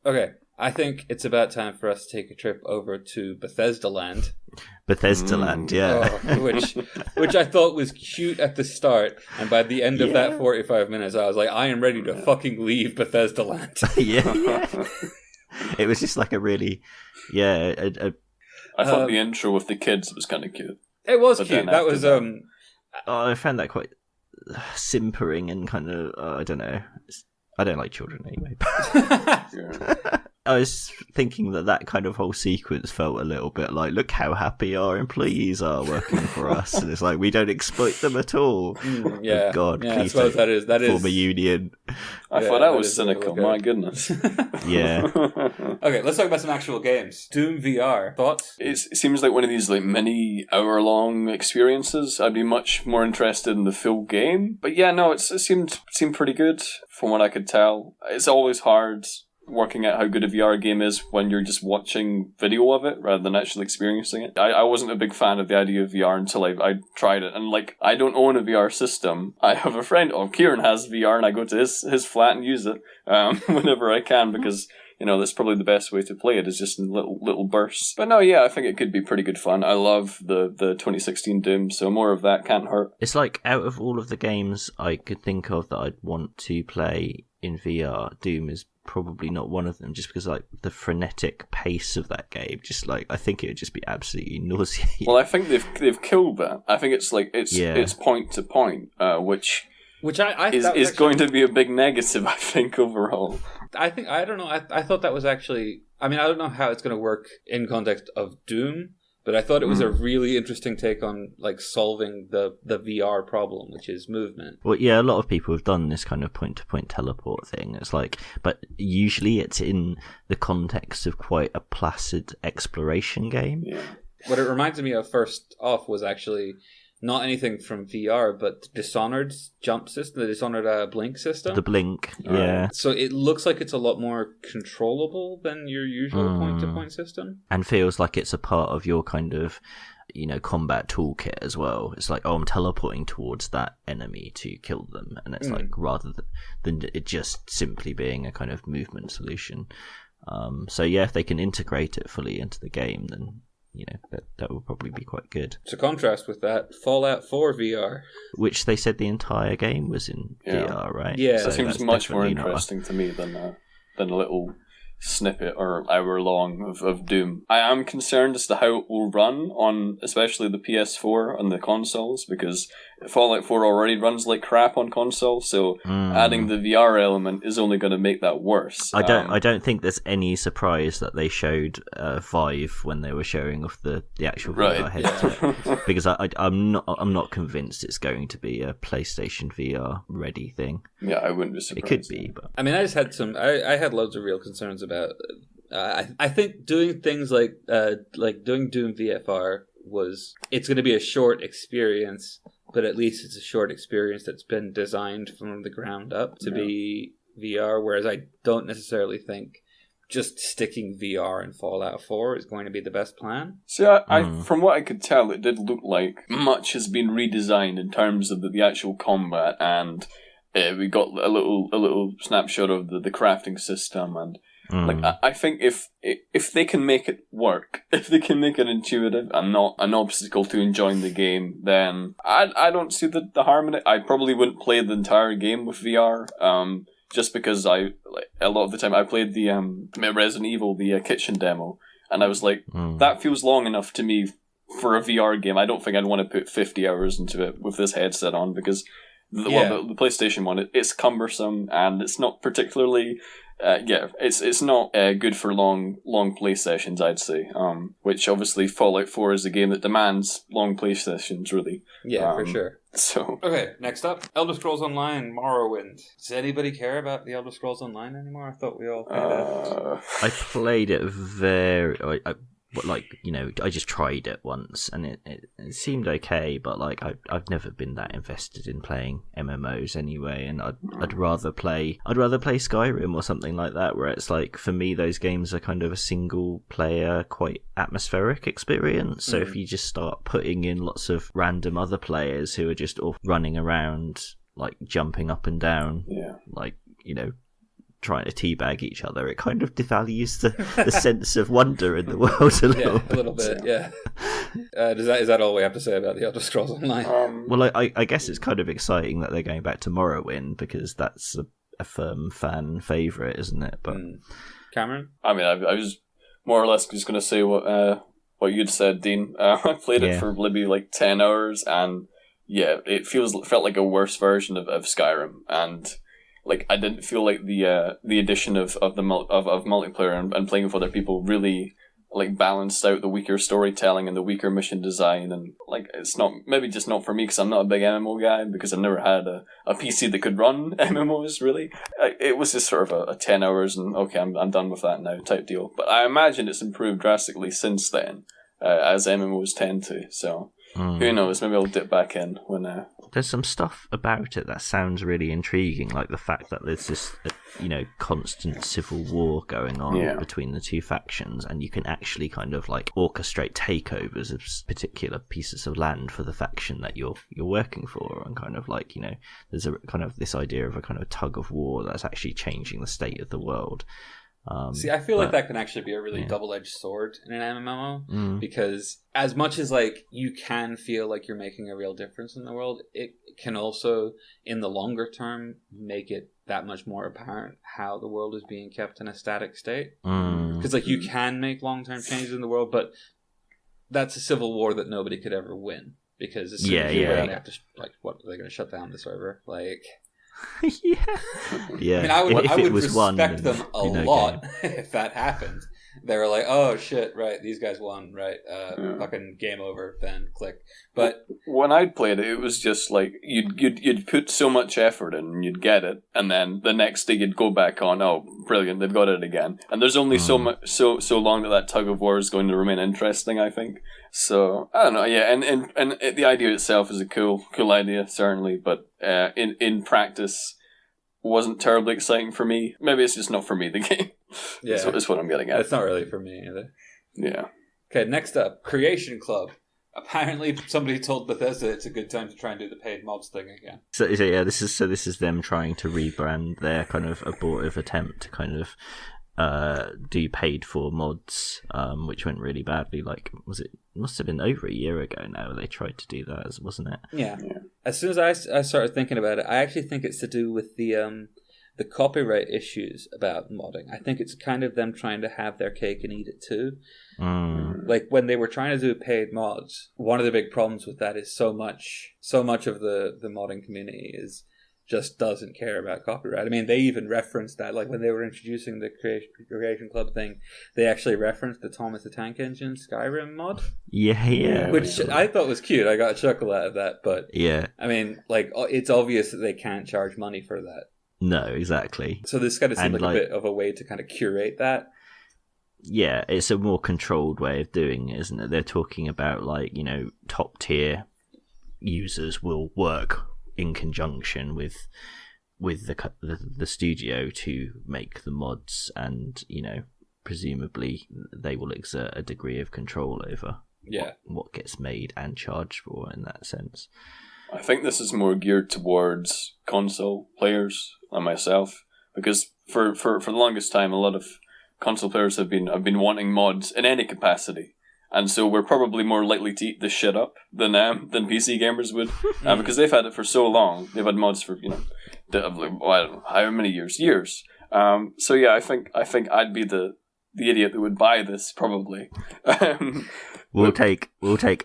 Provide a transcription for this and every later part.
Okay, I think it's about time for us to take a trip over to Bethesdaland. Bethesdaland, yeah. Which I thought was cute at the start, and by the end of that 45 minutes, I was like, I am ready to fucking leave Bethesdaland. yeah. It was just like a really, I thought the intro with the kids was kind of cute. It was cute. That was I found that quite simpering and kind of I don't know. I don't like children anyway. I was thinking that kind of whole sequence felt a little bit like, look how happy our employees are working for us, and it's like we don't exploit them at all. Yeah, oh God, yeah, please I suppose that is form a union. I thought that was cynical. My goodness. Yeah. Okay, let's talk about some actual games. Doom VR. Thoughts? It seems like one of these like mini hour-long experiences. I'd be much more interested in the full game, but yeah, no, it seemed pretty good from what I could tell. It's always hard working out how good a VR game is when you're just watching video of it rather than actually experiencing it. I wasn't a big fan of the idea of VR until I tried it, and like I don't own a VR system. I have a friend, Kieran has VR, and I go to his flat and use it whenever I can because that's probably the best way to play it is just in little bursts. But no, yeah, I think it could be pretty good fun. I love the 2016 Doom, so more of that can't hurt. It's like out of all of the games I could think of that I'd want to play in VR, Doom is probably not one of them, just because like the frenetic pace of that game, just like I think it would just be absolutely nauseating. Well, I think they've killed that. I think it's like it's point to point, which I is going to be a big negative, I think, overall. I don't know. I thought that was actually. I mean, I don't know how it's going to work in context of Doom, but I thought it was a really interesting take on like solving the VR problem, which is movement. Well, yeah, a lot of people have done this kind of point-to-point teleport thing. It's like, but usually it's in the context of quite a placid exploration game. Yeah. What it reminded me of first off was actually not anything from VR, but Dishonored's jump system, the Dishonored blink system. The blink, yeah. So it looks like it's a lot more controllable than your usual point-to-point system. And feels like it's a part of your kind of, combat toolkit as well. It's like, I'm teleporting towards that enemy to kill them. And it's like, rather than it just simply being a kind of movement solution. So yeah, if they can integrate it fully into the game, then that will probably be quite good. To contrast with that, Fallout 4 VR, which they said the entire game was in VR, right? Yeah, so that seems much more interesting to me than a little snippet or hour long of Doom. I am concerned as to how it will run on especially the PS4 and the consoles, because Fallout 4 already runs like crap on console, so adding the VR element is only going to make that worse. I don't think there's any surprise that they showed Vive when they were showing off the actual VR headset, because I'm not convinced it's going to be a PlayStation VR ready thing. Yeah, I wouldn't be surprised. It could be, but I mean, I just had I had loads of real concerns about. I think doing things like doing Doom VFR it's going to be a short experience, but at least it's a short experience that's been designed from the ground up to be VR. Whereas I don't necessarily think just sticking VR in Fallout 4 is going to be the best plan. See, I from what I could tell, it did look like much has been redesigned in terms of the actual combat, and we got a little snapshot of the crafting system, and I think if they can make it work, if they can make it intuitive and not an obstacle to enjoying the game, then I don't see the harm in it. I probably wouldn't play the entire game with VR, just because a lot of the time I played the Resident Evil, the kitchen demo, and I was like, that feels long enough to me for a VR game. I don't think I'd want to put 50 hours into it with this headset on, because the PlayStation one, it's cumbersome and it's not particularly. It's not good for long play sessions, I'd say. Which obviously Fallout 4 is a game that demands long play sessions, really. Yeah, for sure. So okay, next up, Elder Scrolls Online: Morrowind. Does anybody care about the Elder Scrolls Online anymore? I thought we all played it. I played it I just tried it once, and it seemed okay, but like I've never been that invested in playing MMOs anyway, and I'd rather play Skyrim or something like that, where it's like, for me those games are kind of a single player, quite atmospheric experience. So if you just start putting in lots of random other players who are just all running around, like jumping up and down, like trying to teabag each other, it kind of devalues the sense of wonder in the world a little bit. A little bit, yeah. Is that all we have to say about the Elder Scrolls Online? Well, I guess it's kind of exciting that they're going back to Morrowind, because that's a firm fan favourite, isn't it? But Cameron? I mean, I was more or less just going to say what you'd said, Dean. I played it for maybe like 10 hours, and yeah, it felt like a worse version of Skyrim, and like I didn't feel like the addition of multiplayer and playing with other people really like balanced out the weaker storytelling and the weaker mission design, and like it's not for me because I'm not a big MMO guy, because I've never had a PC that could run MMOs really. It was just sort of a 10 hours and okay, I'm done with that now type deal. But I imagine it's improved drastically since then, as MMOs tend to. So who knows? Maybe I'll dip back in when. There's some stuff about it that sounds really intriguing, like the fact that there's this, constant civil war going on between the two factions, and you can actually kind of like orchestrate takeovers of particular pieces of land for the faction that you're working for, and kind of like, there's a kind of this idea of a kind of tug of war that's actually changing the state of the world. See, I feel like that can actually be a really double-edged sword in an MMO, because as much as like you can feel like you're making a real difference in the world, it can also, in the longer term, make it that much more apparent how the world is being kept in a static state. Because like you can make long-term changes in the world, but that's a civil war that nobody could ever win, because as soon as you win, they have to what are they going to shut down the server? Like. Yeah. I mean, I would respect them a lot if that happened. They were like, "Oh shit, right? These guys won, right? Fucking game over." Then click. But when I played it, it was just like you'd put so much effort in, and you'd get it, and then the next day you'd go back on. Oh, brilliant! They've got it again. And there's only so long that tug of war is going to remain interesting, I think. So I don't know. Yeah, and the idea itself is a cool idea, certainly, but in practice wasn't terribly exciting for me. Maybe it's just not for me, the game. Yeah. That's what I'm getting at. It's not really for me either. Yeah. Okay, next up, Creation Club. Apparently somebody told Bethesda it's a good time to try and do the paid mods thing again. So this is them trying to rebrand their kind of abortive attempt to kind of do paid for mods, which went really badly. Like, must have been over a year ago now they tried to do that, wasn't it? Yeah. As soon as I started thinking about it, I actually think it's to do with the copyright issues about modding. I think it's kind of them trying to have their cake and eat it too. Like when they were trying to do paid mods, one of the big problems with that is so much of the modding community just doesn't care about copyright. I mean, they even referenced that, like when they were introducing the Creation Club thing, they actually referenced the Thomas the Tank Engine Skyrim mod. Yeah. Which I thought was cute. I got a chuckle out of that, but yeah. I mean, like, it's obvious that they can't charge money for that. No, exactly. So this kind of seemed like a bit of a way to kind of curate that. Yeah, it's a more controlled way of doing it, isn't it? They're talking about, like, top tier users will work in conjunction with the studio to make the mods, and presumably they will exert a degree of control over what gets made and charged for in that sense. I think this is more geared towards console players and myself, because for the longest time a lot of console players have been wanting mods in any capacity. And so we're probably more likely to eat this shit up than PC gamers would, because they've had it for so long. They've had mods for I don't know how many years. So yeah, I think I'd be the idiot that would buy this probably. We'll take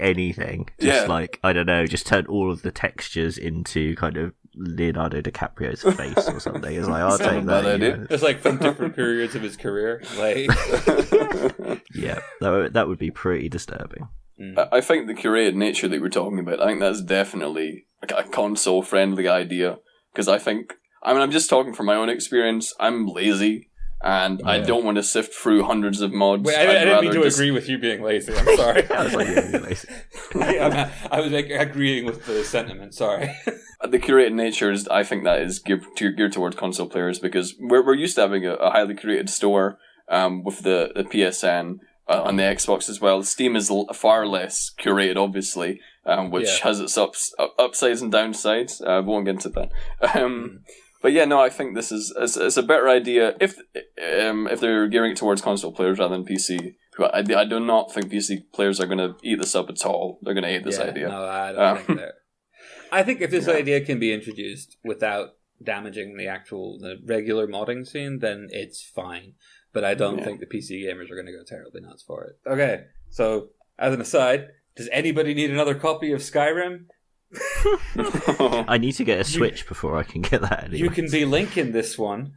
anything. Just like, I don't know, just turn all of the textures into kind of Leonardo DiCaprio's face or something. It's like, I'll take that. It's like from different periods of his career. Like, yeah, that would be pretty disturbing. I think the curated nature that we're talking about, I think that's definitely a console-friendly idea. Because I'm just talking from my own experience. I'm lazy. And I don't want to sift through hundreds of mods. Wait, I didn't mean to agree with you being lazy. I'm sorry. I was like, you're lazy. I was agreeing with the sentiment. Sorry. The curated nature is, I think, that is geared towards console players, because we're used to having a highly curated store with the PSN on the Xbox as well. Steam is far less curated, obviously, which has its upsides and downsides. I won't get into that. But yeah, no, I think this is it's a better idea if they're gearing it towards console players rather than PC. I do not think PC players are going to eat this up at all. They're going to hate this idea. No, I don't think that. I think if this idea can be introduced without damaging the regular modding scene, then it's fine. But I don't think the PC gamers are going to go terribly nuts for it. Okay, so as an aside, does anybody need another copy of Skyrim? I need to get a Switch before I can get that. Anyway. You can be Link in this one.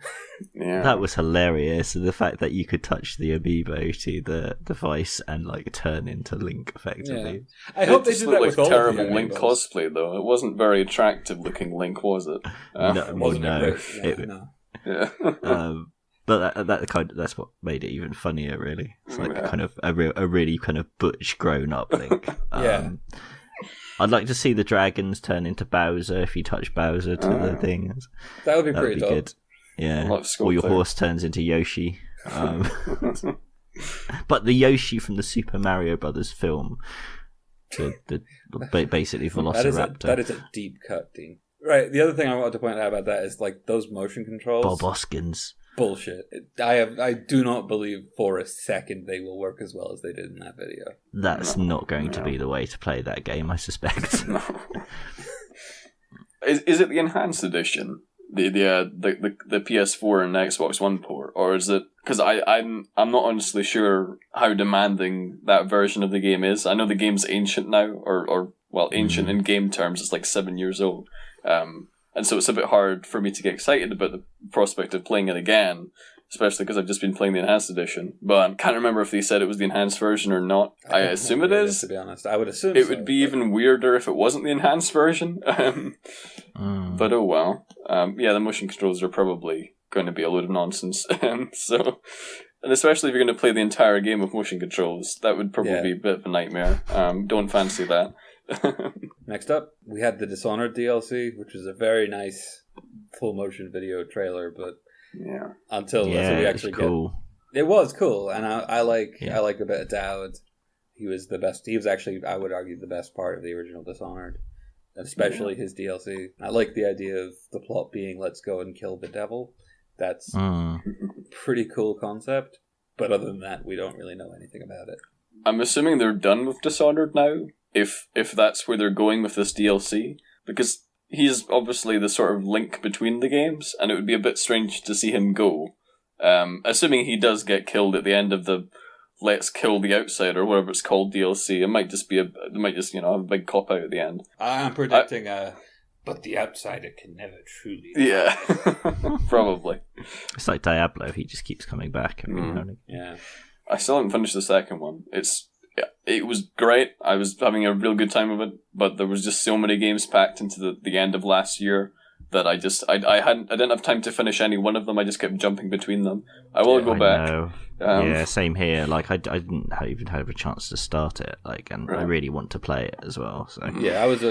Yeah. That was hilarious. The fact that you could touch the amiibo to the device and like turn into Link effectively. Yeah. I hope they did that with all terrible of the Link cosplay though. It wasn't very attractive looking Link, was it? No. But that's what made it even funnier. Really, it's like kind of a really kind of butch grown up Link. I'd like to see the dragons turn into Bowser if you touch Bowser to the thing. That would be pretty dope. Good. Yeah, or your horse turns into Yoshi. But the Yoshi from the Super Mario Brothers film, basically Velociraptor. That is a deep cut, Dean. Right. The other thing I wanted to point out about that is like those motion controls. Bob Hoskins. Bullshit. I do not believe for a second they will work as well as they did in that video. That's not going to be the way to play that game, I suspect. Is it the enhanced edition? The PS4 and Xbox One port, or is it? Because I'm not honestly sure how demanding that version of the game is. I know the game's ancient now, or ancient in game terms. It's like 7 years old. And so it's a bit hard for me to get excited about the prospect of playing it again, especially because I've just been playing the Enhanced Edition. But I can't remember if they said it was the Enhanced version or not. I assume it is. To be honest, I would assume it would be even weirder if it wasn't the Enhanced version. But oh well. The motion controls are probably going to be a load of nonsense. And especially if you're going to play the entire game with motion controls, that would probably be a bit of a nightmare. Don't fancy that. Next up, we had the Dishonored DLC, which was a very nice full motion video trailer, but until we actually it was cool, and I like a bit of Dowd. He was the best. He was actually, I would argue, the best part of the original Dishonored, especially his DLC. I like the idea of the plot being let's go and kill the devil. That's pretty cool concept, but other than that, we don't really know anything about it. I'm assuming they're done with Dishonored now. If that's where they're going with this DLC, because he's obviously the sort of link between the games, and it would be a bit strange to see him go. Assuming he does get killed at the end of the Let's Kill the Outsider, or whatever it's called DLC, it might just have a big cop out at the end. I'm predicting but the outsider can never truly. Yeah, probably. It's like Diablo; he just keeps coming back. Yeah, I still haven't finished the second one. It was great. I was having a real good time with it, but there was just so many games packed into the end of last year that I didn't have time to finish any one of them. I just kept jumping between them. I will go back. Same here. Like I didn't even have a chance to start it. I really want to play it as well. So yeah, I was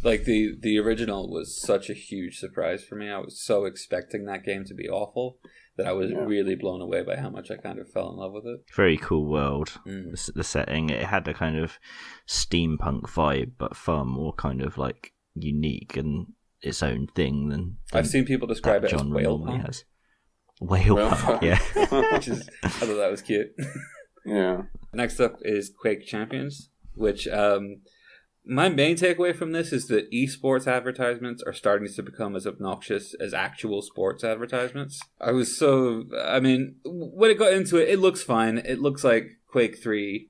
like the original was such a huge surprise for me. I was so expecting that game to be awful that I was really blown away by how much I kind of fell in love with it. Very cool world. The setting, it had a kind of steampunk vibe, but far more kind of like unique and its own thing than I've seen people describe it as whale punk. Whale punk, yeah. I thought that was cute. Yeah. Next up is Quake Champions, which my main takeaway from this is that esports advertisements are starting to become as obnoxious as actual sports advertisements. When it got into it, it looks fine. It looks like Quake 3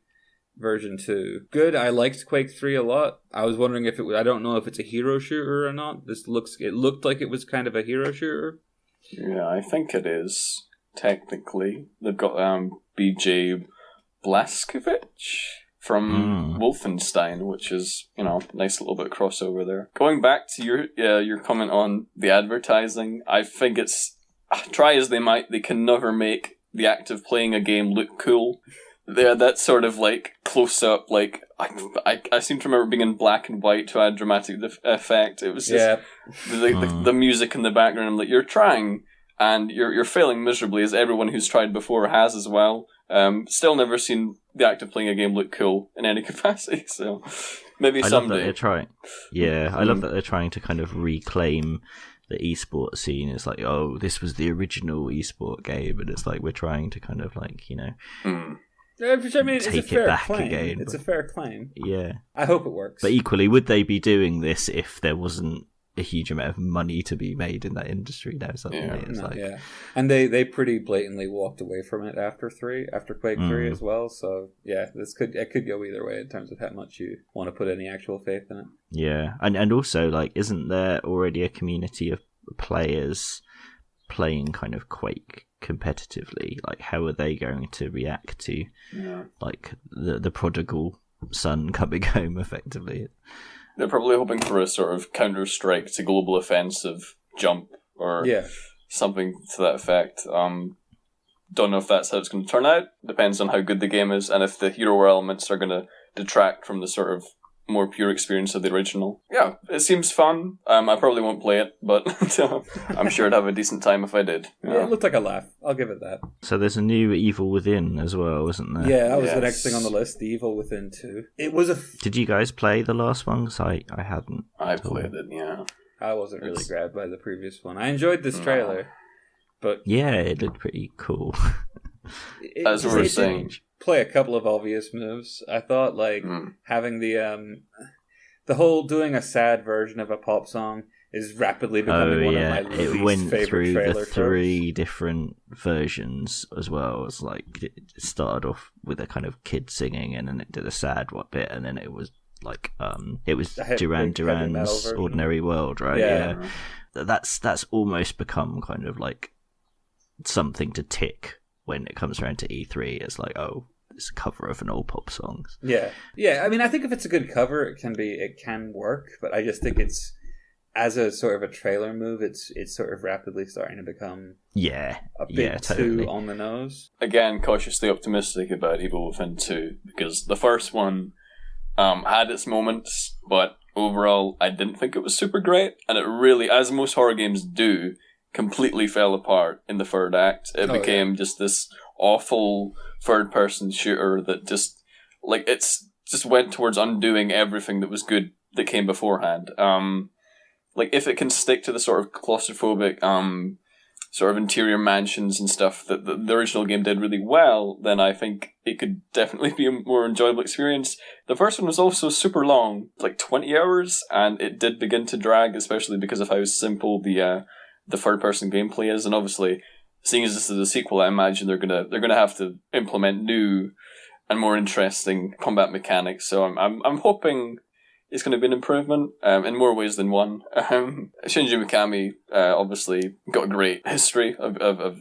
version 2. Good. I liked Quake 3 a lot. I was wondering if I don't know if it's a hero shooter or not. It looked like it was kind of a hero shooter. Yeah, I think it is, technically. They've got BJ Blazkowicz from Wolfenstein, which is, nice little bit of crossover there. Going back to your comment on the advertising, I think it's, try as they might, they can never make the act of playing a game look cool. That sort of like close up, like I seem to remember being in black and white to add dramatic effect. It was just the music in the background. Like you're trying and you're failing miserably, as everyone who's tried before has as well. Still never seen the act of playing a game look cool in any capacity. So maybe someday. I love that they're trying. Yeah, I love that they're trying to kind of reclaim the esport scene is like, oh, this was the original esport game, and it's like we're trying to kind of like, you know, which I mean, it's a take fair it back claim. again. It's a fair claim. Yeah, I hope it works. but equally, would they be doing this if there wasn't a huge amount of money to be made in that industry now? Suddenly, it's like, yeah, and they pretty blatantly walked away from it after Quake 3 as well. So yeah, it could go either way in terms of how much you want to put any actual faith in it. Yeah, and also, like, isn't there already a community of players playing kind of Quake competitively? Like, how are they going to react to like the prodigal son coming home effectively? They're probably hoping for a sort of counter-strike to global offensive jump or something to that effect. Don't know if that's how it's going to turn out. Depends on how good the game is and if the hero elements are going to detract from the sort of more pure experience of the original. Yeah, it seems fun. I probably won't play it, but I'm sure I'd have a decent time if I did. Yeah, it looked like a laugh. I'll give it that. So there's a new Evil Within as well, isn't there? Yeah, that was the next thing on the list, the Evil Within 2. It was Did you guys play the last one? Because I hadn't. I played it, yeah. I wasn't really grabbed by the previous one. I enjoyed this trailer, but... Yeah, it looked pretty cool. As we were saying... Play a couple of obvious moves. I thought having the whole doing a sad version of a pop song is rapidly becoming one of my least it went favorite through trailer the 3 different versions as well. It's like it started off with a kind of kid singing, and then it did a sad bit, and then it was like it was Duran Duran's Ordinary World, right? Yeah. That's almost become kind of like something to tick when it comes around to E3. It's like, oh, it's a cover of an old pop song. Yeah. I mean, I think if it's a good cover, it can work. But I just think it's, as a sort of a trailer move, it's sort of rapidly starting to become a bit too on the nose. Again, cautiously optimistic about Evil Within 2 because the first one had its moments, but overall, I didn't think it was super great, and it really, as most horror games do, completely fell apart in the third act. It became just this awful third-person shooter that just went towards undoing everything that was good that came beforehand. Like, if it can stick to the sort of claustrophobic, sort of interior mansions and stuff that the original game did really well, then I think it could definitely be a more enjoyable experience. The first one was also super long, like 20 hours, and it did begin to drag, especially because of how simple the third-person gameplay is, and obviously, seeing as this is a sequel, I imagine they're gonna have to implement new and more interesting combat mechanics. So I'm hoping it's going to be an improvement in more ways than one. Shinji Mikami obviously got a great history of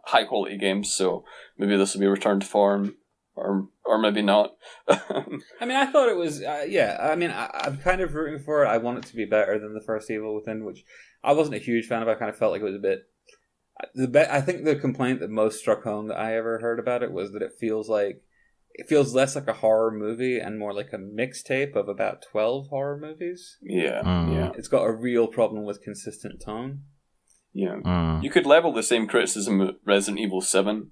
high quality games, so maybe this will be a return to form, or maybe not. I mean, I thought it was I mean, I'm kind of rooting for it. I want it to be better than the first Evil Within, which I wasn't a huge fan of. I kind of felt like it was a bit. I think the complaint that most struck home that I ever heard about it was that it feels less like a horror movie and more like a mixtape of about 12 horror movies. Yeah. It's got a real problem with consistent tone. Yeah. You could level the same criticism with Resident Evil 7,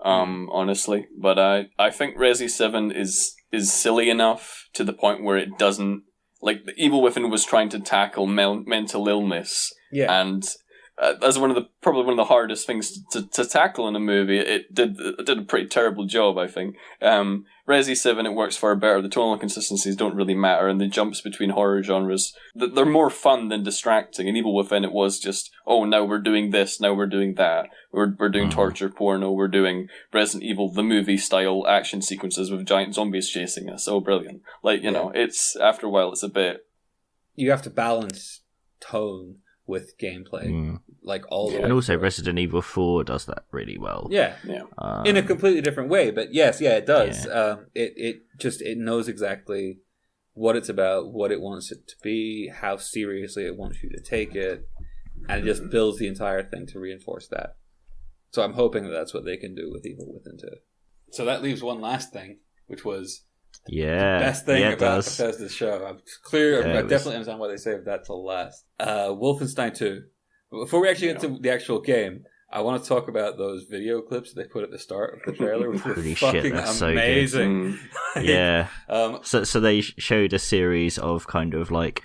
honestly, but I think Resi 7 is silly enough to the point where it doesn't, like, the Evil Within was trying to tackle mental illness, and as probably one of the hardest things to tackle in a movie, it did a pretty terrible job, I think. Resi 7, it works far better. The tonal consistencies don't really matter, and the jumps between horror genres, they're more fun than distracting. In Evil Within, it was just, oh, now we're doing this, now we're doing that. We're doing torture porno, we're doing Resident Evil, the movie-style action sequences with giant zombies chasing us. Oh, brilliant. Like, you know, it's, after a while, it's a bit... You have to balance tone with gameplay, like all the way. And also through. Resident Evil 4 does that really well. Yeah. In a completely different way, but yes, it does. Yeah. It knows exactly what it's about, what it wants it to be, how seriously it wants you to take it, and it just builds the entire thing to reinforce that. So I'm hoping that's what they can do with Evil Within 2. So that leaves one last thing, which was the best thing about Bethesda's show. I'm clear. I definitely understand why they saved that till last. Wolfenstein 2. Before we actually get to the actual game, I want to talk about those video clips they put at the start of the trailer, which were fucking amazing. So yeah. So they showed a series of kind of like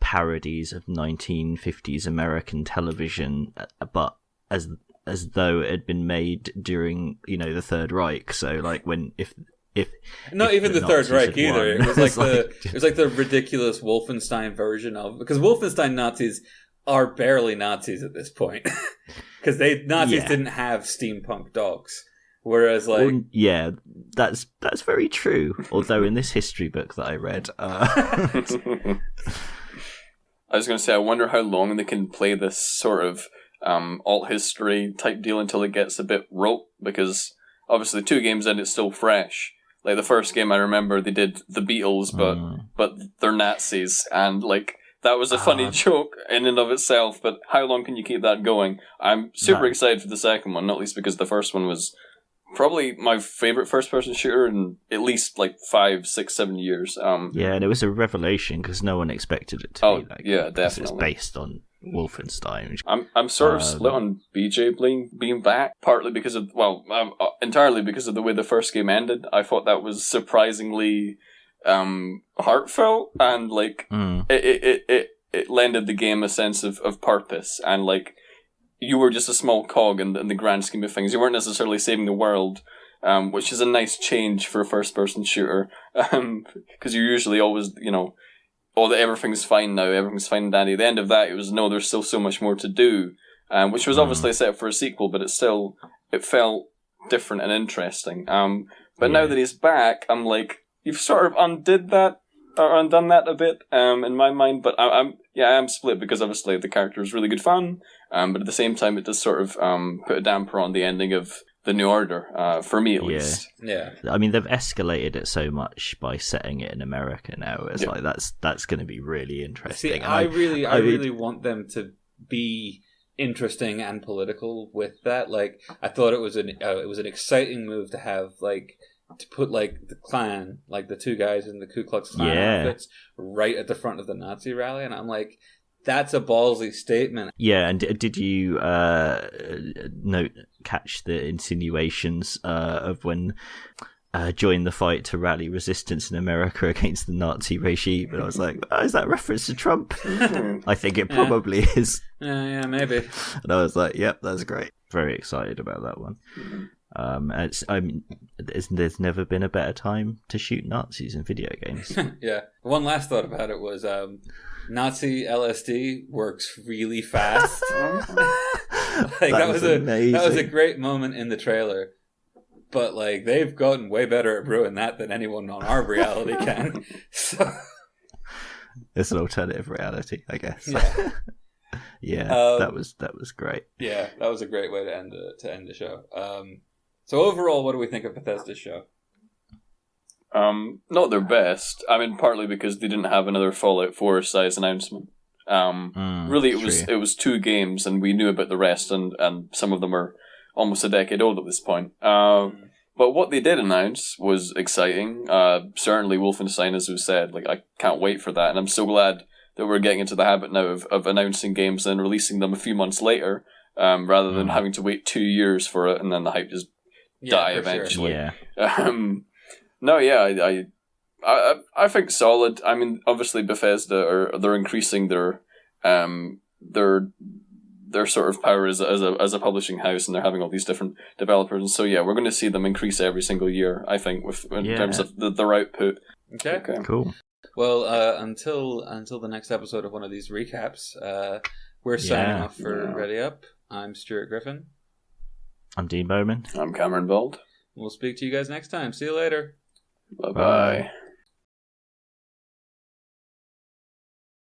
parodies of 1950s American television, but as though it had been made during, the Third Reich. So like if not even the Third Reich either. Won, it was like the ridiculous Wolfenstein version of, because Wolfenstein Nazis are barely Nazis at this point, because Nazis didn't have steampunk dogs. Whereas, that's very true. Although in this history book that I read, I was going to say, I wonder how long they can play this sort of alt history type deal until it gets a bit rote, because obviously 2 games in, it's still fresh. Like the first game, I remember they did the Beatles, but they're Nazis, and like that was a funny joke in and of itself. But how long can you keep that going? I'm super excited for the second one, not least because the first one was probably my favorite first-person shooter in at least like 5, 6, 7 years. And it was a revelation because no one expected it to be like. Yeah, definitely. It's based on Wolfenstein. I'm sort of split on BJ being back, partly because of entirely because of the way the first game ended. I thought that was surprisingly heartfelt, and like it lended the game a sense of purpose, and like you were just a small cog in the grand scheme of things. You weren't necessarily saving the world, which is a nice change for a first-person shooter, because you're usually always, everything's fine now, everything's fine and dandy. At the end of that, it was, no, there's still so much more to do, which was obviously set up for a sequel, but it felt different and interesting. But now that he's back, I'm like, you've sort of undone that a bit, in my mind, but I am split, because obviously the character is really good fun, but at the same time it does sort of put a damper on the ending of The New Order, for me at least. Yeah. I mean, they've escalated it so much by setting it in America now. It's like that's going to be really interesting. See, I really want them to be interesting and political with that. Like, I thought it was an exciting move to have, like, to put like the Klan, like the 2 guys in the Ku Klux Klan outfits, right at the front of the Nazi rally, and I'm like, that's a ballsy statement. Yeah, and did you catch the insinuations of when joined the fight to rally resistance in America against the Nazi regime? And I was like, is that reference to Trump? I think it probably is. Yeah, maybe. And I was like, yep, that's great. Very excited about that one. There's never been a better time to shoot Nazis in video games. Yeah. One last thought about it was Nazi LSD works really fast. that was a great moment in the trailer. But like, they've gotten way better at brewing that than anyone on our reality can. So it's an alternative reality, I guess. Yeah. That was great. Yeah, that was a great way to end the show. So overall, what do we think of Bethesda's show? Not their best. I mean, partly because they didn't have another Fallout 4 size announcement. Really, it was 2 games, and we knew about the rest, and some of them are almost a decade old at this point. But what they did announce was exciting. Certainly, Wolfenstein, as we said, like, I can't wait for that, and I'm so glad that we're getting into the habit now of announcing games and releasing them a few months later, rather than having to wait 2 years for it, and then the hype just die eventually. Sure. Yeah. I think solid. I mean, obviously Bethesda they're increasing their sort of power as a publishing house, and they're having all these different developers, and so we're going to see them increase every single year, I think, in terms of their output. Okay, cool. Well, until the next episode of one of these recaps, we're signing off for Ready Up. I'm Stewart Griffin. I'm Dean Bowman. I'm Cameron Bold. We'll speak to you guys next time. See you later. Bye-bye.